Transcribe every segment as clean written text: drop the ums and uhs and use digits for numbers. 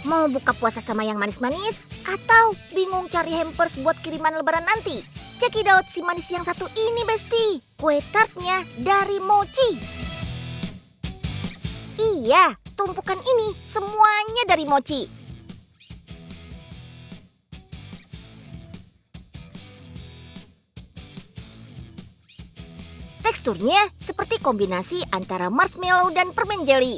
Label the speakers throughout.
Speaker 1: Mau buka puasa sama yang manis-manis? Atau bingung cari hampers buat kiriman lebaran nanti? Cekidot si manis yang satu ini, Besti. Kue tartnya dari Mochi. Iya, tumpukan ini semuanya dari Mochi. Teksturnya seperti kombinasi antara marshmallow dan permen jelly.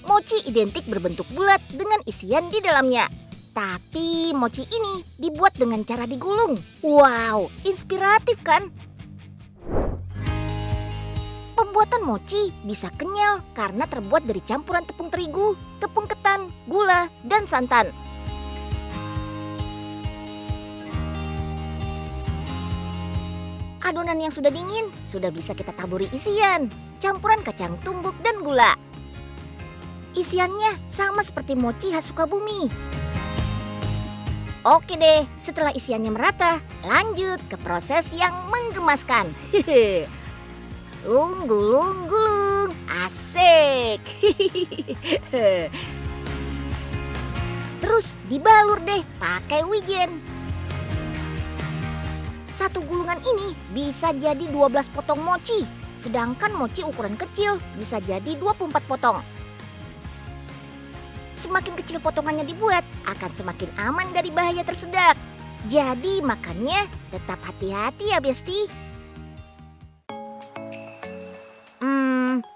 Speaker 1: Mochi identik berbentuk bulat dengan isian di dalamnya. Tapi mochi ini dibuat dengan cara digulung. Wow, inspiratif kan? Pembuatan mochi bisa kenyal karena terbuat dari campuran tepung terigu, tepung ketan, gula, dan santan. Adonan yang sudah dingin sudah bisa kita taburi isian, campuran kacang tumbuk dan gula. Isiannya sama seperti mochi khas Sukabumi. Oke deh, setelah isiannya merata, lanjut ke proses yang menggemaskan. Gulung, asik. Terus dibalur deh pakai wijen. Satu gulungan ini bisa jadi 12 potong mochi, sedangkan mochi ukuran kecil bisa jadi 24 potong. Semakin kecil potongannya dibuat, akan semakin aman dari bahaya tersedak. Jadi makannya tetap hati-hati ya, Besti.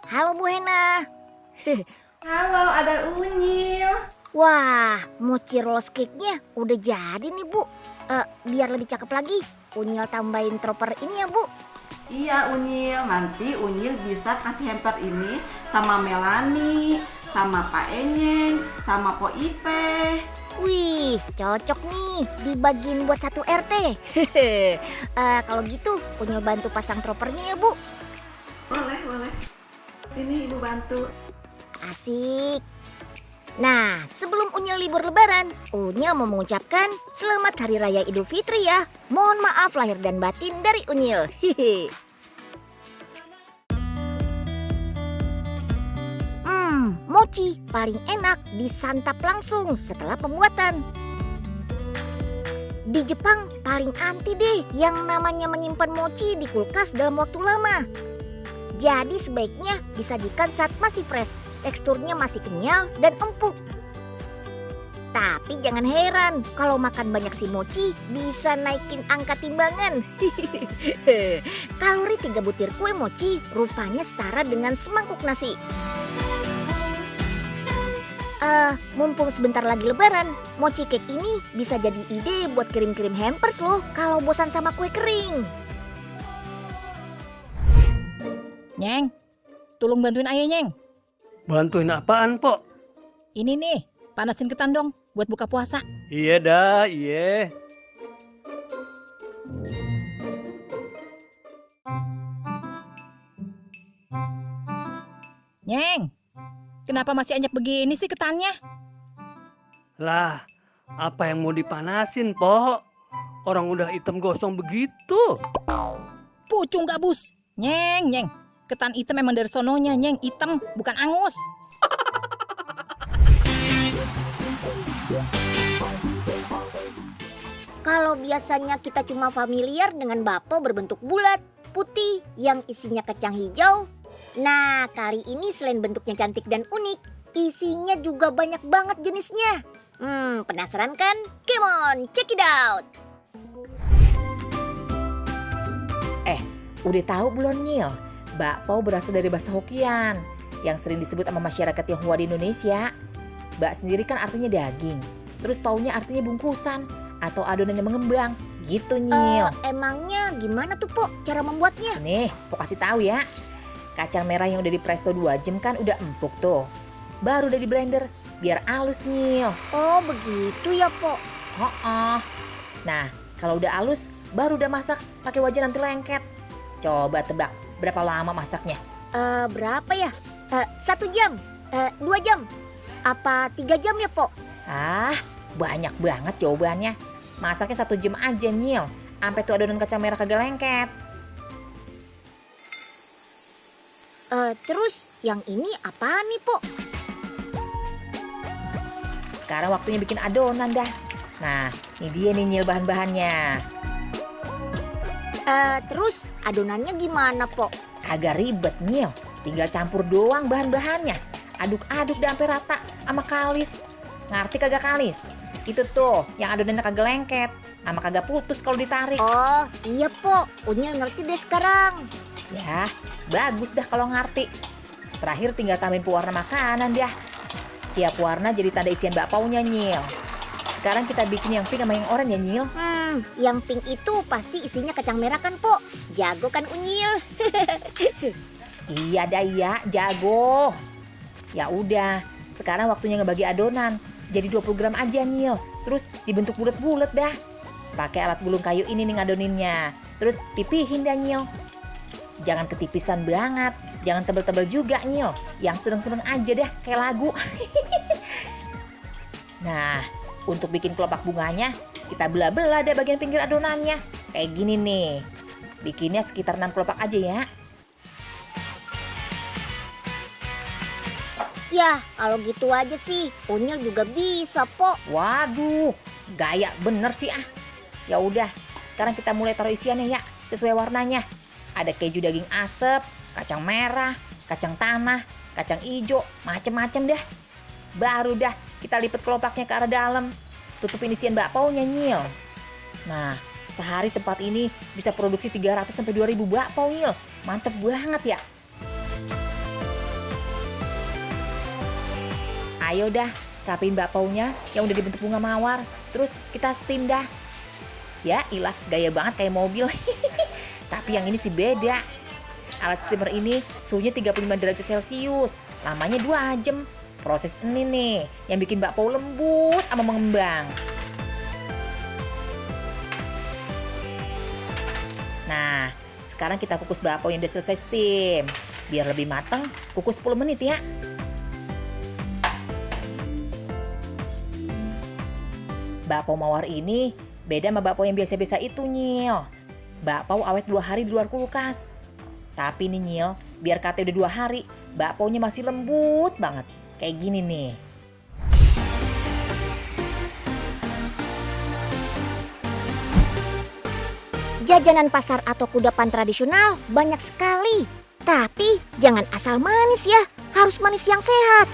Speaker 1: Halo Bu Hena.
Speaker 2: Halo, ada Unyil.
Speaker 1: Wah, mochi roll cake-nya udah jadi nih Bu. Biar lebih cakep lagi, Unyil tambahin tropper ini ya Bu.
Speaker 2: Iya Unyil, nanti Unyil bisa kasih hamper ini sama Melani, sama Pak Enyeng, sama Po Ipe.
Speaker 1: Wih, cocok nih dibagiin buat satu RT. Kalau gitu, Unyil bantu pasang troppernya ya Bu.
Speaker 2: Boleh. Sini Ibu bantu.
Speaker 1: Asik. Nah, sebelum Unyil libur lebaran, Unyil mau mengucapkan Selamat Hari Raya Idul Fitri ya. Mohon maaf lahir dan batin dari Unyil. Mochi paling enak disantap langsung setelah pembuatan. Di Jepang paling anti deh yang namanya menyimpan mochi di kulkas dalam waktu lama. Jadi sebaiknya disajikan saat masih fresh, teksturnya masih kenyal dan empuk. Tapi jangan heran kalau makan banyak si mochi bisa naikin angka timbangan. Kalori 3 butir kue mochi rupanya setara dengan semangkuk nasi. Mumpung sebentar lagi lebaran, mochi cake ini bisa jadi ide buat kirim-kirim hampers loh kalau bosan sama kue kering.
Speaker 3: Nyeng, tolong bantuin ayah Nyeng.
Speaker 4: Bantuin apaan, Pok?
Speaker 3: Ini nih, panasin ketan dong buat buka puasa.
Speaker 4: Iya dah, iya.
Speaker 3: Nyeng, kenapa masih anyep begini sih ketannya?
Speaker 4: Lah, apa yang mau dipanasin, Pok? Orang udah hitam gosong begitu.
Speaker 3: Pucung gak bus? Nyeng, ketan hitam memang dari sononya Nyeng, hitam bukan angus.
Speaker 1: Kalau biasanya kita cuma familiar dengan bakpo berbentuk bulat, putih yang isinya kacang hijau. Nah, kali ini selain bentuknya cantik dan unik, isinya juga banyak banget jenisnya. Penasaran kan? Come on, check it out!
Speaker 5: Udah tahu belum Nyil? Bakpao berasal dari bahasa Hokkien yang sering disebut sama masyarakat Tionghoa di Indonesia. Bak sendiri kan artinya daging, terus paunya artinya bungkusan atau adonan yang mengembang. Gitu Nyil.
Speaker 1: Emangnya gimana tuh Pok cara membuatnya?
Speaker 5: Nih, Pok kasih tahu ya. Kacang merah yang udah di presto 2 jam kan udah empuk tuh. Baru udah di blender biar halus Nyil.
Speaker 1: Oh begitu ya Pok.
Speaker 5: Nah, kalau udah halus baru udah masak pakai wajan anti lengket. Coba tebak berapa lama masaknya?
Speaker 1: Berapa ya? 1 jam? 2 jam? Apa 3 jam ya Pok?
Speaker 5: Banyak banget jawabannya. Masaknya 1 jam aja Nyil. Sampai tuh adonan kacang merah kagak lengket.
Speaker 1: Terus yang ini apaan nih Pok?
Speaker 5: sekarang waktunya bikin adonan dah. Nah, ini dia nih Nyil bahan-bahannya.
Speaker 1: Terus adonannya gimana, Po?
Speaker 5: Kagak ribet Nyil, tinggal campur doang bahan-bahannya. Aduk-aduk dah sampai rata sama kalis. Ngerti kagak kalis? Itu tuh yang adonannya kagak lengket, sama kagak putus kalau ditarik.
Speaker 1: Oh, iya, Po. Unyil ngerti deh sekarang.
Speaker 5: Ya, bagus dah kalau ngerti. Terakhir tinggal tambahin pewarna makanan dah. Tiap warna jadi tanda isian bakpaunya Nyil. Sekarang kita bikin yang pink sama yang oranye ya Nyil.
Speaker 1: Yang pink itu pasti isinya kacang merah kan, Po? Jago kan Unyil?
Speaker 5: Iya dah iya, jago. Ya udah, sekarang waktunya ngebagi adonan. Jadi 20 gram aja Nyil. Terus dibentuk bulat-bulat dah. Pakai alat gulung kayu ini nih ngadoninnya. Terus pipihin dah Nyil. Jangan ketipisan banget, jangan tebel-tebel juga Nyil. Yang sedang-sedang aja dah, kayak lagu. Nah, untuk bikin kelopak bunganya, kita belah-belah deh bagian pinggir adonannya. Kayak gini nih. Bikinnya sekitar 6 kelopak aja ya.
Speaker 1: Ya, kalau gitu aja sih, Unyil juga bisa, Po.
Speaker 5: Waduh, gaya bener sih ah. Ya udah, sekarang kita mulai taruh isiannya ya, sesuai warnanya. Ada keju daging asep, kacang merah, kacang tanah, kacang ijo, macem-macem dah. Baru dah kita lipat kelopaknya ke arah dalam. Tutupin isian bakpaunya Nyil. Nah, sehari tempat ini bisa produksi 300 sampai 2000 bakpau Nyil. Mantep banget ya. Ayo dah, rapiin bakpaunya yang udah dibentuk bunga mawar. Terus kita steam dah. Ya ilah, gaya banget kayak mobil. Tapi yang ini sih beda. Alat steamer ini suhunya 35 derajat Celcius. Lamanya 2 jam. Proses ini nih yang bikin bakpau lembut sama mengembang. Nah, sekarang kita kukus bakpau yang udah selesai steam. Biar lebih mateng, kukus 10 menit ya. Bakpau mawar ini beda sama bakpau yang biasa-biasa itu Nyil. Bakpau awet 2 hari di luar kulkas. Tapi nih Nyil, biar katanya udah 2 hari, bakpaunya masih lembut banget. Kayak gini nih.
Speaker 1: Jajanan pasar atau kudapan tradisional banyak sekali. Tapi jangan asal manis ya, harus manis yang sehat.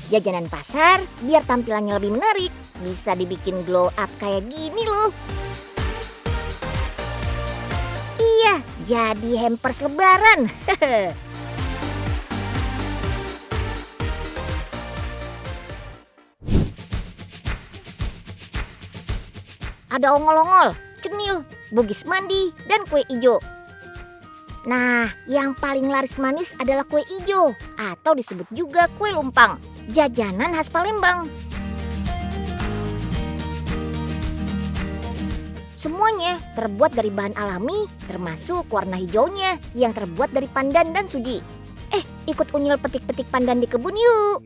Speaker 1: Jajanan pasar biar tampilannya lebih menarik, bisa dibikin glow up kayak gini loh. Iya, jadi hampers lebaran. Ada ongol-ongol, cenil, bugis mandi, dan kue ijo. Nah, yang paling laris manis adalah kue ijo atau disebut juga kue lumpang, jajanan khas Palembang. Semuanya terbuat dari bahan alami, termasuk warna hijaunya yang terbuat dari pandan dan suji. Ikut Unyil petik-petik pandan di kebun yuk.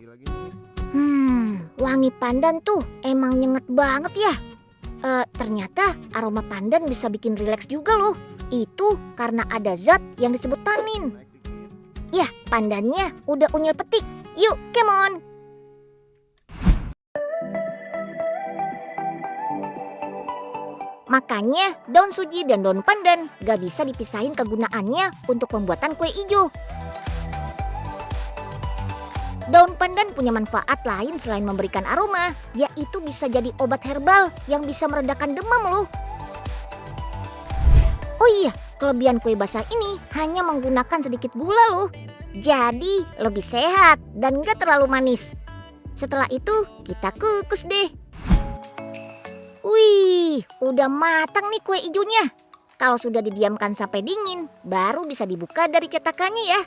Speaker 1: Wangi pandan tuh emang nyengat banget ya. Ternyata aroma pandan bisa bikin rileks juga loh. Itu karena ada zat yang disebut tanin. Ya, pandannya udah Unyil petik. Yuk, come on. Makanya daun suji dan daun pandan gak bisa dipisahin kegunaannya untuk pembuatan kue ijo. Daun pandan punya manfaat lain selain memberikan aroma, yaitu bisa jadi obat herbal yang bisa meredakan demam loh. Oh iya, kelebihan kue basah ini hanya menggunakan sedikit gula loh. Jadi lebih sehat dan gak terlalu manis. Setelah itu kita kukus deh. Wih, udah matang nih kue ijonya. Kalau sudah didiamkan sampai dingin, baru bisa dibuka dari cetakannya ya.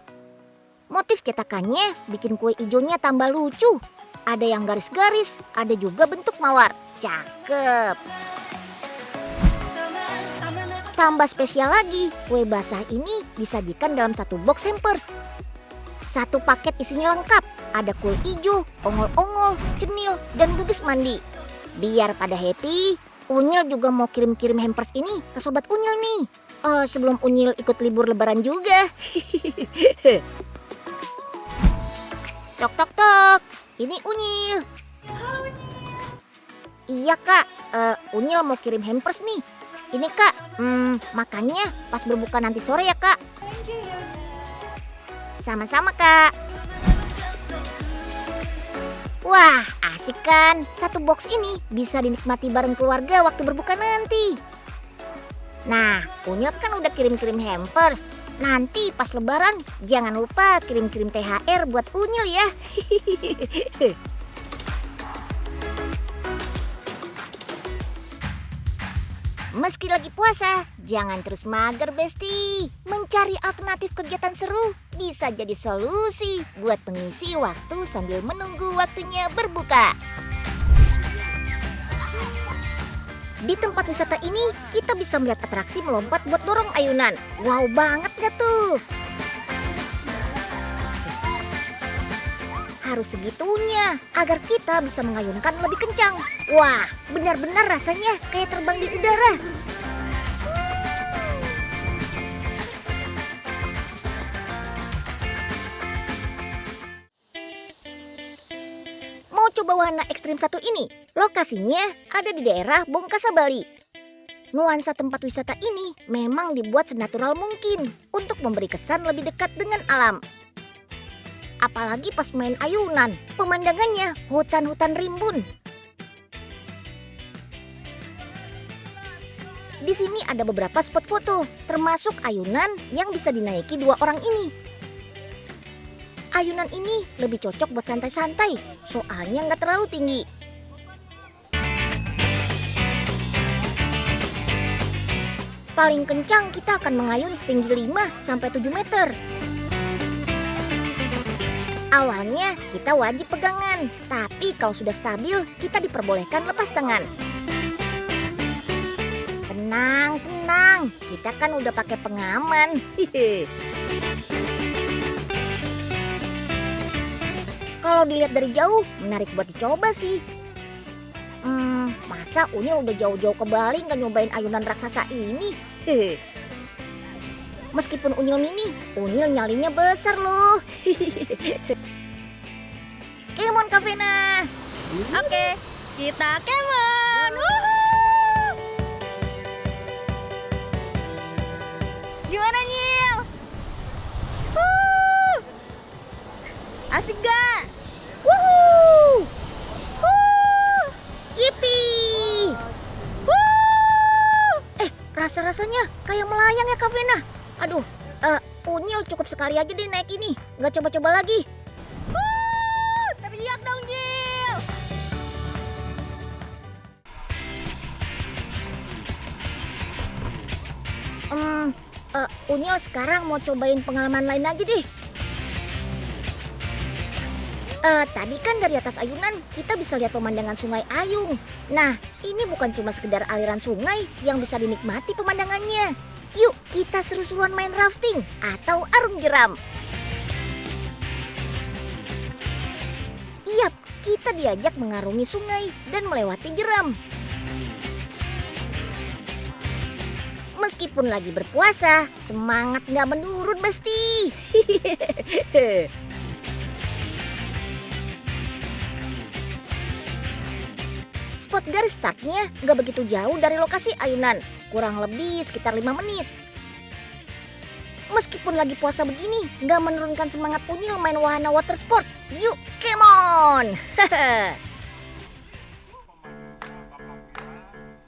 Speaker 1: Motif cetakannya bikin kue ijonya tambah lucu. Ada yang garis-garis, ada juga bentuk mawar. Cakep. Tambah spesial lagi, kue basah ini disajikan dalam satu box hampers. Satu paket isinya lengkap. Ada kue ijo, ongol-ongol, cenil, dan bugis mandi. Biar pada happy, Unyil juga mau kirim-kirim hampers ini ke sobat Unyil nih. Sebelum Unyil ikut libur lebaran juga. Tok tok tok, ini Unyil. Iya kak, Unyil mau kirim hampers nih. Ini kak, makannya pas berbuka nanti sore ya kak. Sama-sama kak. Wah, asik kan? Satu box ini bisa dinikmati bareng keluarga waktu berbuka nanti. Nah, Unyil kan udah kirim-kirim hampers. Nanti pas lebaran jangan lupa kirim-kirim THR buat Unyil ya. Meski lagi puasa, jangan terus mager besti. Mencari alternatif kegiatan seru bisa jadi solusi buat pengisi waktu sambil menunggu waktunya berbuka. Di tempat wisata ini, kita bisa melihat atraksi melompat buat dorong ayunan. Wow banget gak tuh? Harus segitunya agar kita bisa mengayunkan lebih kencang. Wah, benar-benar rasanya kayak terbang di udara. Mau coba wahana ekstrim satu ini? Lokasinya ada di daerah Bongkasa, Bali. Nuansa tempat wisata ini memang dibuat senatural mungkin untuk memberi kesan lebih dekat dengan alam. Apalagi pas main ayunan, pemandangannya hutan-hutan rimbun. Di sini ada beberapa spot foto, termasuk ayunan yang bisa dinaiki 2 orang ini. Ayunan ini lebih cocok buat santai-santai, soalnya nggak terlalu tinggi. Paling kencang kita akan mengayun setinggi 5-7 meter. Awalnya kita wajib pegangan, tapi kalau sudah stabil kita diperbolehkan lepas tangan. Tenang, kita kan udah pakai pengaman. Kalau dilihat dari jauh, menarik buat dicoba sih. Masa Unyil udah jauh-jauh ke Bali nggak nyobain ayunan raksasa ini? Meskipun Unyil mini, Unyil nyalinya besar loh. Come on Kak Vena.
Speaker 6: Oke, kita kemon. Gimana Nyil? Asik gak?
Speaker 1: Wuhu! Yipi! Rasa-rasanya kayak melayang ya Kak Vena. Aduh, Unyil cukup sekali aja deh naik ini. Nggak coba-coba lagi.
Speaker 6: Teriak dong Nyil.
Speaker 1: Unyil sekarang mau cobain pengalaman lain aja deh. Tadi kan dari atas ayunan kita bisa lihat pemandangan Sungai Ayung. Nah, ini bukan cuma sekedar aliran sungai yang bisa dinikmati pemandangannya. Yuk kita seru-seruan main rafting atau arung jeram. Yap, kita diajak mengarungi sungai dan melewati jeram. Meskipun lagi berpuasa, semangat nggak menurun besti. Spot garis startnya nggak begitu jauh dari lokasi ayunan, kurang lebih sekitar 5 menit. Meskipun lagi puasa begini, nggak menurunkan semangat Unyil main wahana water sport. Yuk, come on!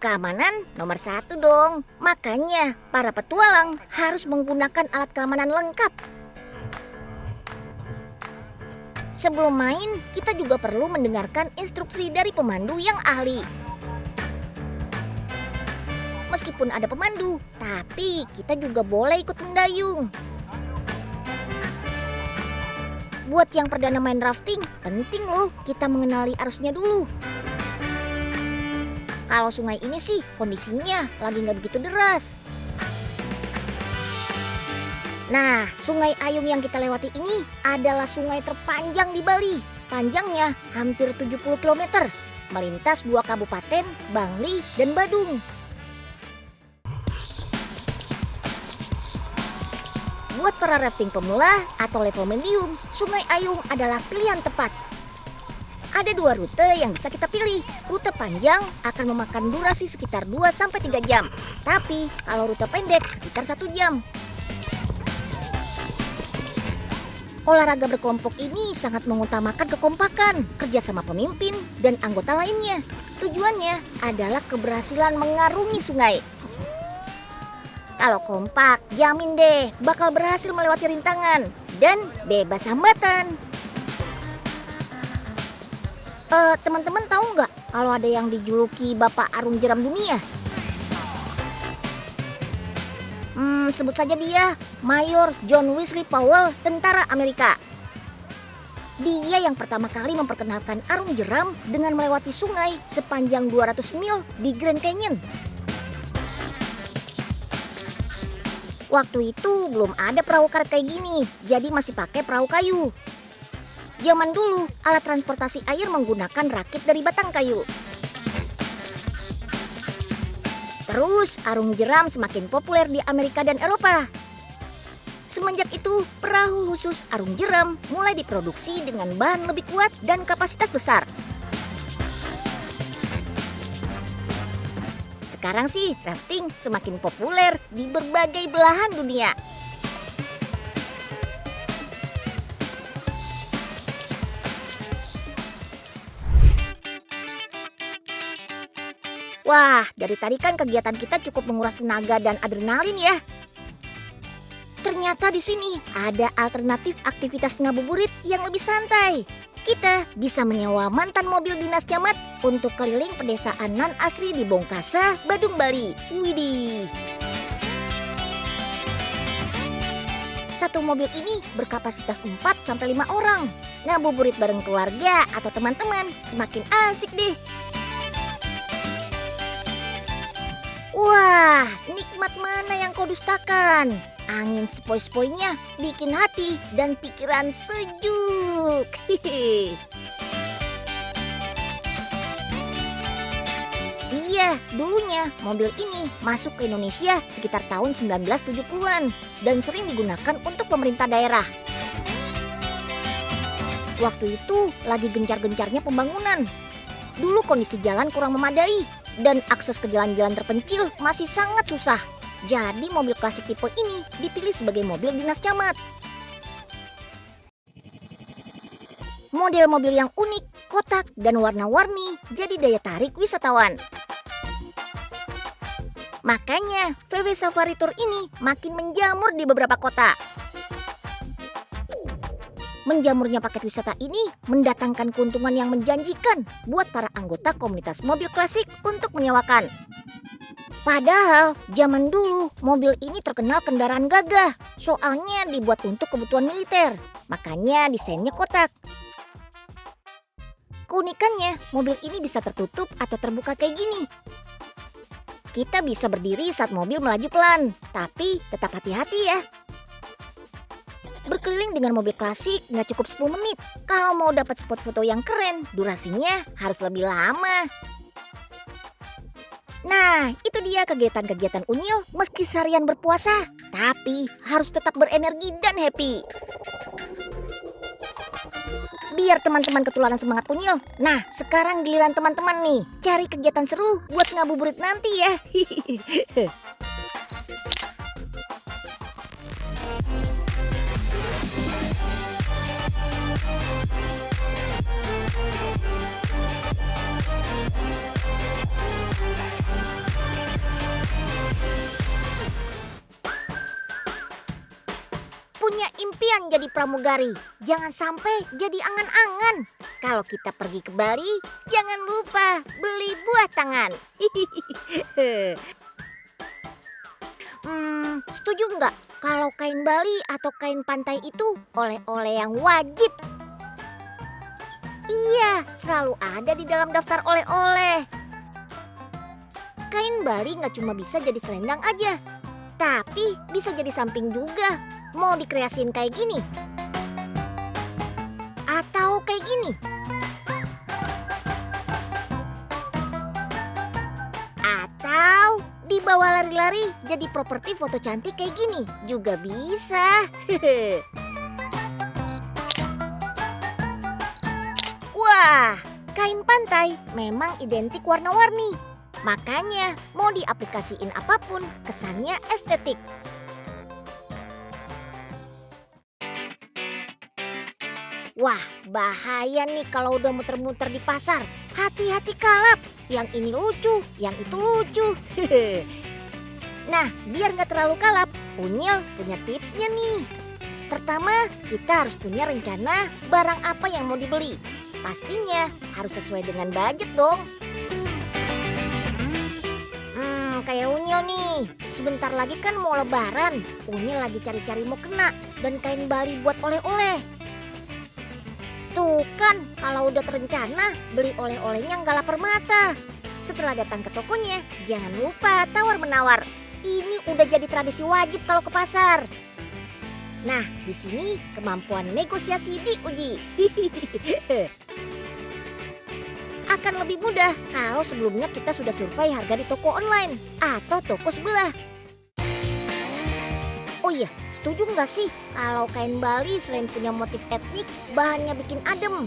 Speaker 1: Keamanan nomor 1 dong. Makanya para petualang harus menggunakan alat keamanan lengkap. Sebelum main, kita juga perlu mendengarkan instruksi dari pemandu yang ahli. Meskipun ada pemandu, tapi kita juga boleh ikut mendayung. Buat yang perdana main rafting, penting loh kita mengenali arusnya dulu. Kalau sungai ini sih kondisinya lagi nggak begitu deras. Nah, Sungai Ayung yang kita lewati ini adalah sungai terpanjang di Bali. Panjangnya hampir 70 km, melintas 2 kabupaten, Bangli dan Badung. Buat para rafting pemula atau level medium, Sungai Ayung adalah pilihan tepat. Ada 2 rute yang bisa kita pilih. Rute panjang akan memakan durasi sekitar 2-3 jam. Tapi kalau rute pendek sekitar 1 jam. Olahraga berkelompok ini sangat mengutamakan kekompakan, kerjasama pemimpin, dan anggota lainnya. Tujuannya adalah keberhasilan mengarungi sungai. Kalau kompak, jamin deh bakal berhasil melewati rintangan dan bebas hambatan. Teman-teman tahu nggak kalau ada yang dijuluki Bapak Arung Jeram Dunia? Sebut saja dia, Mayor John Wesley Powell, tentara Amerika. Dia yang pertama kali memperkenalkan arung jeram dengan melewati sungai sepanjang 200 mil di Grand Canyon. Waktu itu belum ada perahu karet kayak gini, jadi masih pakai perahu kayu. Zaman dulu, alat transportasi air menggunakan rakit dari batang kayu. Terus, arung jeram semakin populer di Amerika dan Eropa. Semenjak itu, perahu khusus arung jeram mulai diproduksi dengan bahan lebih kuat dan kapasitas besar. Sekarang sih, rafting semakin populer di berbagai belahan dunia. Wah, dari tadi kan kegiatan kita cukup menguras tenaga dan adrenalin ya. Ternyata di sini ada alternatif aktivitas ngabuburit yang lebih santai. Kita bisa menyewa mantan mobil dinas camat untuk keliling pedesaan nan asri di Bongkasa, Badung, Bali. Widih. Satu mobil ini berkapasitas 4-5 orang. Ngabuburit bareng keluarga atau teman-teman semakin asik deh. Wah, nikmat mana yang kau dustakan? Angin sepoi-sepoinya bikin hati dan pikiran sejuk. Iya, dulunya mobil ini masuk ke Indonesia sekitar tahun 1970-an dan sering digunakan untuk pemerintah daerah. Waktu itu lagi gencar-gencarnya pembangunan. Dulu kondisi jalan kurang memadai dan akses ke jalan-jalan terpencil masih sangat susah. Jadi mobil klasik tipe ini dipilih sebagai mobil dinas camat. Model mobil yang unik, kotak, dan warna-warni jadi daya tarik wisatawan. Makanya VW Safari Tour ini makin menjamur di beberapa kota. Menjamurnya paket wisata ini mendatangkan keuntungan yang menjanjikan buat para anggota komunitas mobil klasik untuk menyewakan. Padahal zaman dulu mobil ini terkenal kendaraan gagah, soalnya dibuat untuk kebutuhan militer, makanya desainnya kotak. Keunikannya, mobil ini bisa tertutup atau terbuka kayak gini. Kita bisa berdiri saat mobil melaju pelan, tapi tetap hati-hati ya. Berkeliling dengan mobil klasik nggak cukup 10 menit. Kalau mau dapat spot foto yang keren, durasinya harus lebih lama. Nah, itu dia kegiatan-kegiatan Unyil meski seharian berpuasa. Tapi harus tetap berenergi dan happy. Biar teman-teman ketularan semangat Unyil. Nah, sekarang giliran teman-teman nih. Cari kegiatan seru buat ngabuburit nanti ya. Punya impian jadi pramugari, jangan sampai jadi angan-angan. Kalau kita pergi ke Bali, jangan lupa beli buah tangan. Setuju nggak kalau kain Bali atau kain pantai itu oleh-oleh yang wajib? Iya, selalu ada di dalam daftar oleh-oleh. Kain Bali nggak cuma bisa jadi selendang aja, tapi bisa jadi samping juga. Mau dikreasiin kayak gini? Atau kayak gini? Atau dibawa lari-lari jadi properti foto cantik kayak gini? Juga bisa. Wah, Kain pantai memang identik warna-warni. Makanya mau diaplikasiin apapun kesannya estetik. Wah, bahaya nih kalau udah muter-muter di pasar. Hati-hati kalap. Yang ini lucu, yang itu lucu. Nah, biar nggak terlalu kalap, Unyil punya tipsnya nih. Pertama, kita harus punya rencana barang apa yang mau dibeli. Pastinya harus sesuai dengan budget dong. Kayak Unyil nih, sebentar lagi kan mau lebaran. Unyil lagi cari-cari mukena dan kain Bali buat oleh-oleh. Tuh kan, kalau udah terencana, beli oleh-olehnya nggak lapar mata. Setelah datang ke tokonya, jangan lupa tawar-menawar. Ini udah jadi tradisi wajib kalau ke pasar. Nah, di sini kemampuan negosiasi diuji. Akan lebih mudah kalau sebelumnya kita sudah survei harga di toko online atau toko sebelah. Oh iya, setuju nggak sih kalau kain Bali selain punya motif etnik, bahannya bikin adem?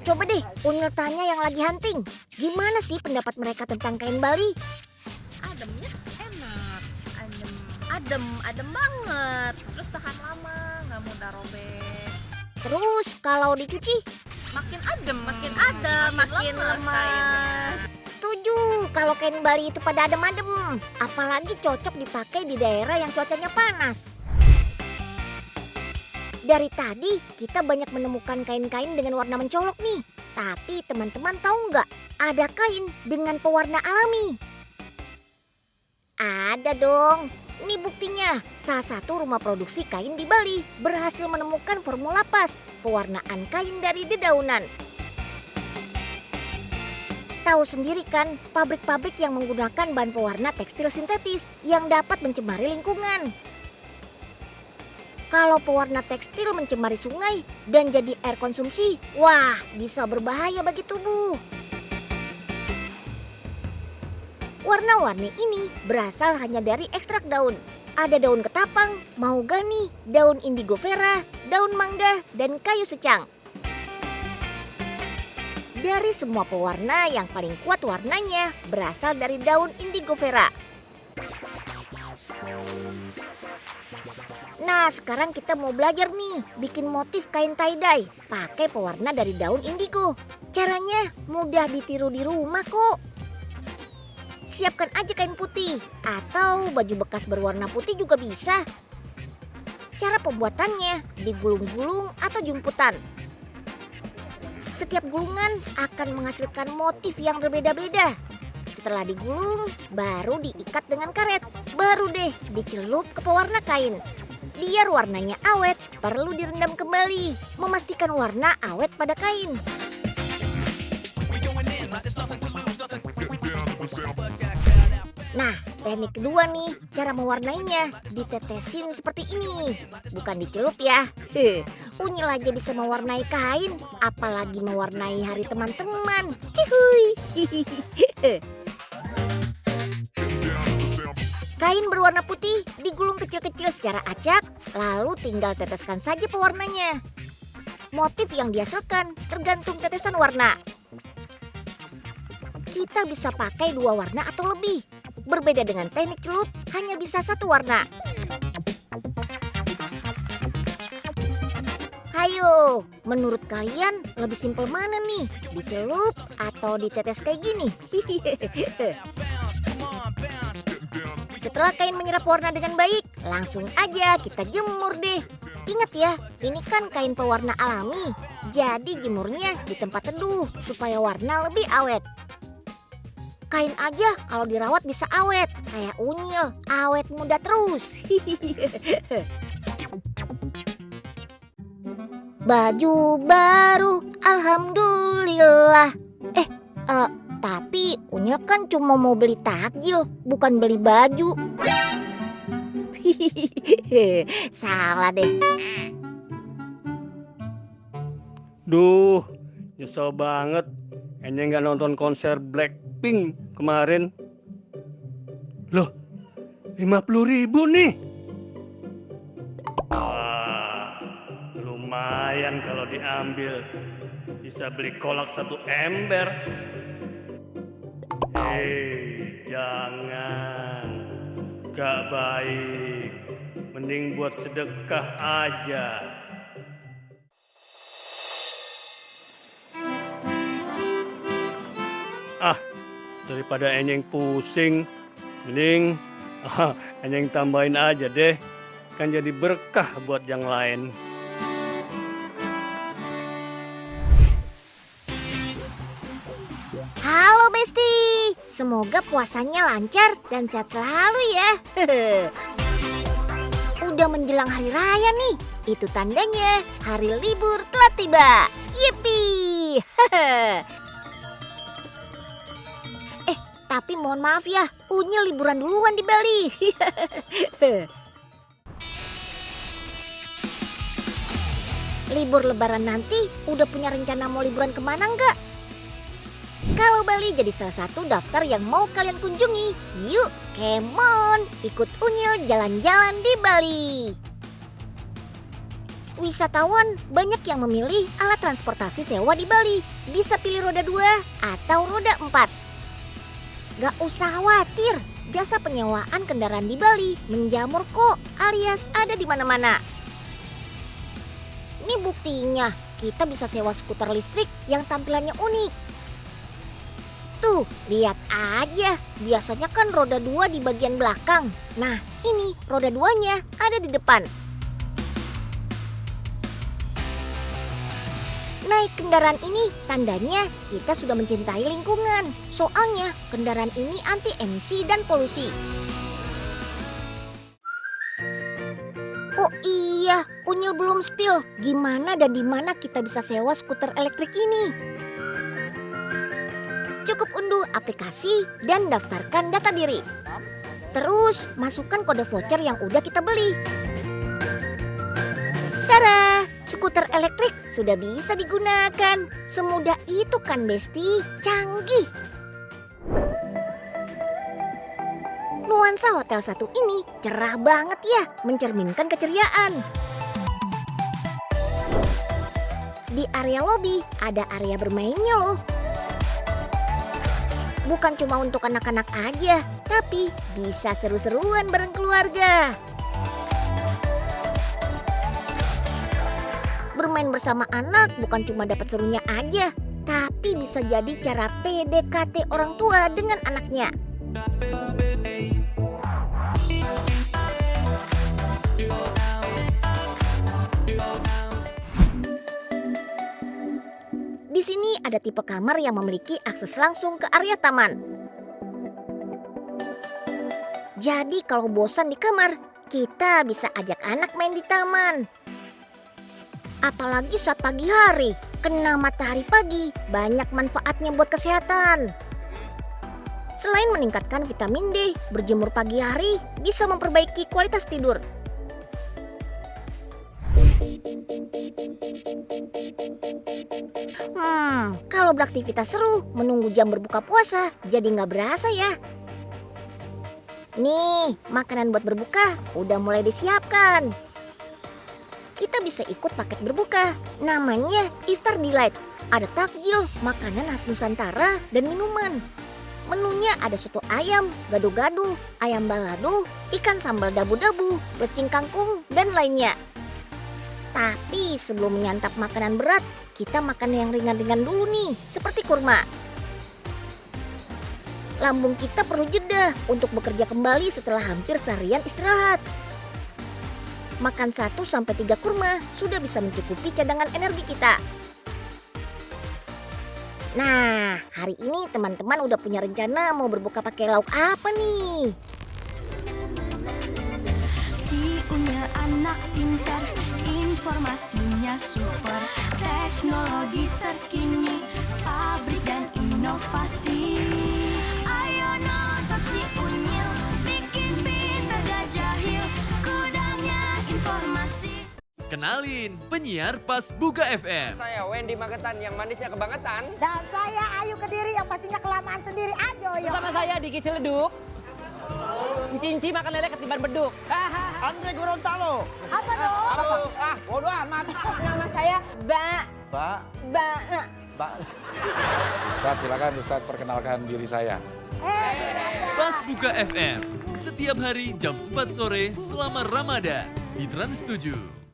Speaker 1: Coba deh Unyil tanya yang lagi hunting. Gimana sih pendapat mereka tentang kain Bali?
Speaker 6: Ademnya enak, adem banget. Terus tahan lama, nggak mudah robek.
Speaker 1: Terus kalau dicuci?
Speaker 6: Makin adem, makin lemas.
Speaker 1: Setuju kalau kain Bali itu pada adem-adem. Apalagi cocok dipakai di daerah yang cuacanya panas. Dari tadi kita banyak menemukan kain-kain dengan warna mencolok nih. Tapi teman-teman tahu nggak ada kain dengan pewarna alami? Ada dong. Ini buktinya, salah satu rumah produksi kain di Bali berhasil menemukan formula pas pewarnaan kain dari dedaunan. Tahu sendiri kan, pabrik-pabrik yang menggunakan bahan pewarna tekstil sintetis yang dapat mencemari lingkungan. Kalau pewarna tekstil mencemari sungai dan jadi air konsumsi, wah bisa berbahaya bagi tubuh. Warna-warni ini berasal hanya dari ekstrak daun. Ada daun ketapang, mahogani, daun indigo vera, daun mangga, dan kayu secang. Dari semua pewarna yang paling kuat warnanya berasal dari daun indigo vera. Nah, sekarang kita mau belajar nih bikin motif kain tie-dye pakai pewarna dari daun indigo. Caranya mudah ditiru di rumah kok. Siapkan aja kain putih atau baju bekas berwarna putih juga bisa. Cara pembuatannya digulung-gulung atau jumputan. Setiap gulungan akan menghasilkan motif yang berbeda-beda. Setelah digulung, baru diikat dengan karet. Baru deh dicelup ke pewarna kain. Biar warnanya awet, perlu direndam kembali. Memastikan warna awet pada kain. Nah, teknik kedua nih, cara mewarnainya ditetesin seperti ini, bukan dicelup ya. Unyil aja bisa mewarnai kain, apalagi mewarnai hari teman-teman. Cihuy. Kain berwarna putih digulung kecil-kecil secara acak, lalu tinggal teteskan saja pewarnanya. Motif yang dihasilkan tergantung tetesan warna. Kita bisa pakai 2 warna atau lebih. Berbeda dengan teknik celup, hanya bisa 1 warna. Hayo, menurut kalian lebih simpel mana nih? Dicelup atau ditetes kayak gini? Setelah kain menyerap warna dengan baik, langsung aja kita jemur deh. Ingat ya, ini kan kain pewarna alami. Jadi jemurnya di tempat teduh supaya warna lebih awet. Kain aja kalau dirawat bisa awet, kayak Unyil, awet muda terus. Baju baru, alhamdulillah. Tapi Unyil kan cuma mau beli takjil, bukan beli baju. Salah deh.
Speaker 4: Duh, nyesel banget. Kayaknya nggak nonton konser Blackpink kemarin. Loh, 50.000 nih. Lumayan kalau diambil. Bisa beli kolak 1 ember. Hei, jangan. Gak baik. Mending buat sedekah aja. Ah, daripada Enyeng pusing, mending Enyeng tambahin aja deh. Kan jadi berkah buat yang lain.
Speaker 1: Halo Besti, semoga puasanya lancar dan sehat selalu ya. Udah menjelang hari raya nih, itu tandanya hari libur telah tiba. Yippee! Tapi mohon maaf ya, Unyil liburan duluan di Bali. Libur lebaran nanti udah punya rencana mau liburan kemana nggak? Kalau Bali jadi salah satu daftar yang mau kalian kunjungi, yuk come on, ikut Unyil jalan-jalan di Bali. Wisatawan banyak yang memilih alat transportasi sewa di Bali. Bisa pilih roda 2 atau roda 4. Gak usah khawatir, jasa penyewaan kendaraan di Bali menjamur kok, alias ada di mana-mana. Ini buktinya, kita bisa sewa skuter listrik yang tampilannya unik. Tuh, lihat aja, biasanya kan roda 2 di bagian belakang. Nah, ini roda 2-nya ada di depan. Naik kendaraan ini tandanya kita sudah mencintai lingkungan. Soalnya kendaraan ini anti emisi dan polusi. Oh iya, Unyil belum spill gimana dan di mana kita bisa sewa skuter elektrik ini. Cukup unduh aplikasi dan daftarkan data diri. Terus masukkan kode voucher yang udah kita beli. Tara, skuter elektrik sudah bisa digunakan. Semudah itu kan Besti, canggih. Nuansa hotel satu ini cerah banget ya, mencerminkan keceriaan. Di area lobi ada area bermainnya loh. Bukan cuma untuk anak-anak aja, tapi bisa seru-seruan bareng keluarga. Bermain bersama anak bukan cuma dapat serunya aja, tapi bisa jadi cara PDKT orang tua dengan anaknya. Di sini ada tipe kamar yang memiliki akses langsung ke area taman. Jadi kalau bosan di kamar, kita bisa ajak anak main di taman. Apalagi saat pagi hari, kena matahari pagi banyak manfaatnya buat kesehatan. Selain meningkatkan vitamin D, berjemur pagi hari bisa memperbaiki kualitas tidur. Kalau beraktivitas seru, menunggu jam berbuka puasa jadi nggak berasa ya. Nih, makanan buat berbuka udah mulai disiapkan. Kita bisa ikut paket berbuka, namanya Iftar Delight. Ada takjil, makanan khas Nusantara, dan minuman. Menunya ada soto ayam, gado-gado, ayam balado, ikan sambal dabu-dabu, plecing kangkung, dan lainnya. Tapi sebelum menyantap makanan berat, kita makan yang ringan-ringan dulu nih, seperti kurma. Lambung kita perlu jeda untuk bekerja kembali setelah hampir seharian istirahat. Makan 1-3 kurma sudah bisa mencukupi cadangan energi kita. Nah, hari ini teman-teman udah punya rencana mau berbuka pakai lauk apa nih?
Speaker 7: Si Unyil anak pintar, informasinya super, teknologi terkini, pabrik dan inovasi. Ayo nonton si Unyil, bikin pintar gak jahil, kudanya informasi.
Speaker 8: Kenalin, penyiar pas Buga FM.
Speaker 9: Saya Wendy Magetan yang manisnya kebangetan.
Speaker 10: Dan saya Ayu Kediri yang pastinya kelamaan sendiri aja.
Speaker 11: Bersama saya Diki Ciledug.
Speaker 9: Cinci makan lele ketiban beduk.
Speaker 10: Andre Gorontalo.
Speaker 6: Apa dong?
Speaker 10: Ah, bodoh amat.
Speaker 6: Nama saya
Speaker 10: Pak. Pak.
Speaker 11: Ustadz, silakan Ustadz perkenalkan diri saya.
Speaker 8: Pas Buka FM, setiap hari jam 4 sore selama Ramadan di Trans 7.